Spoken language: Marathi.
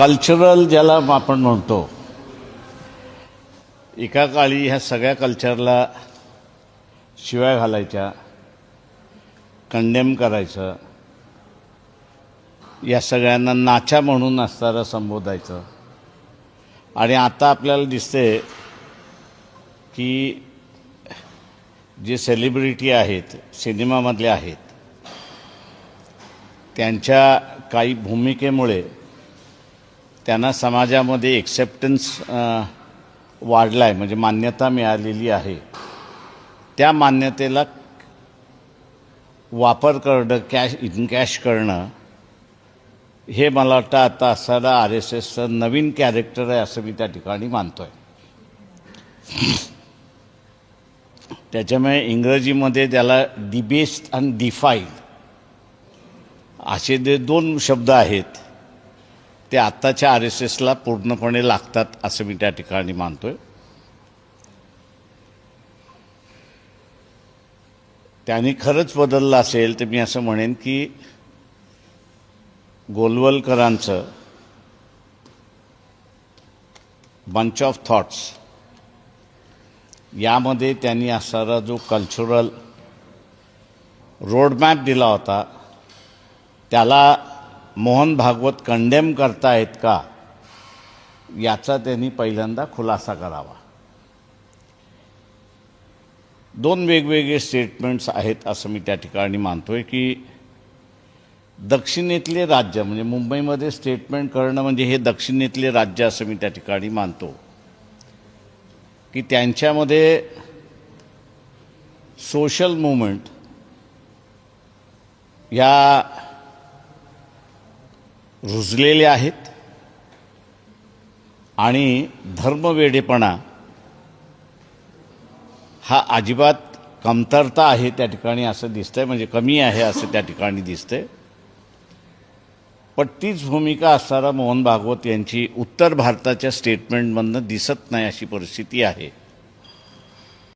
कल्चरल ज्याला आपण म्हणतो, एका काळी ह्या सगळ्या कल्चरला शिव्या घालायच्या, कंडेम करायचं, या सगळ्यांना नाचा म्हणून असणारं संबोधायचं. आणि आता आपल्याला दिसते की जे सेलिब्रिटी आहेत, सिनेमामधले आहेत, त्यांच्या काही भूमिकेमुळे त्यांना समाजामध्ये एक्सेप्टन्स वाढला आहे, म्हणजे मान्यता मिळालेली आहे. त्या मान्यतेला वापर करणं, कॅश करणं, हे मला वाटतं आता असणारा RSSचं नवीन कॅरेक्टर आहे असं मी त्या ठिकाणी मानतो आहे. त्याच्यामुळे इंग्रजीमध्ये त्याला डिबेस्ड आणि डिफाईड असे जे दोन शब्द आहेत ते आत्ताच्या RSSला पूर्णपणे लागतात असं मी त्या ठिकाणी मानतो आहे. त्यांनी खरंच बदललं असेल तर मी असं म्हणेन की गोलवलकरांचं बंच ऑफ थॉट्स यामध्ये त्यांनी असणारा जो कल्चरल रोडमॅप दिला होता त्याला मोहन भागवत कंडेम करतायत का याचा त्यांनी पहिल्यांदा खुलासा करावा. दोन वेगवेगळे स्टेटमेंट्स आहेत असं मी त्या ठिकाणी मानतोय की दक्षिणेतले राज्य, म्हणजे मुंबईमध्ये स्टेटमेंट करणं म्हणजे हे दक्षिणेतले राज्य असं मी त्या ठिकाणी मानतो की त्यांच्यामध्ये सोशल मूवमेंट या रुजलेल्या आहेत आणि धर्मवेडेपणा हा अजिबात कमतरता आहे त्या ठिकाणी असं दिसतंय, म्हणजे कमी आहे असं त्या ठिकाणी दिसतंय. पण तीच भूमिका असणारा मोहन भागवत यांची उत्तर भारताच्या स्टेटमेंटमधनं दिसत नाही अशी परिस्थिती आहे.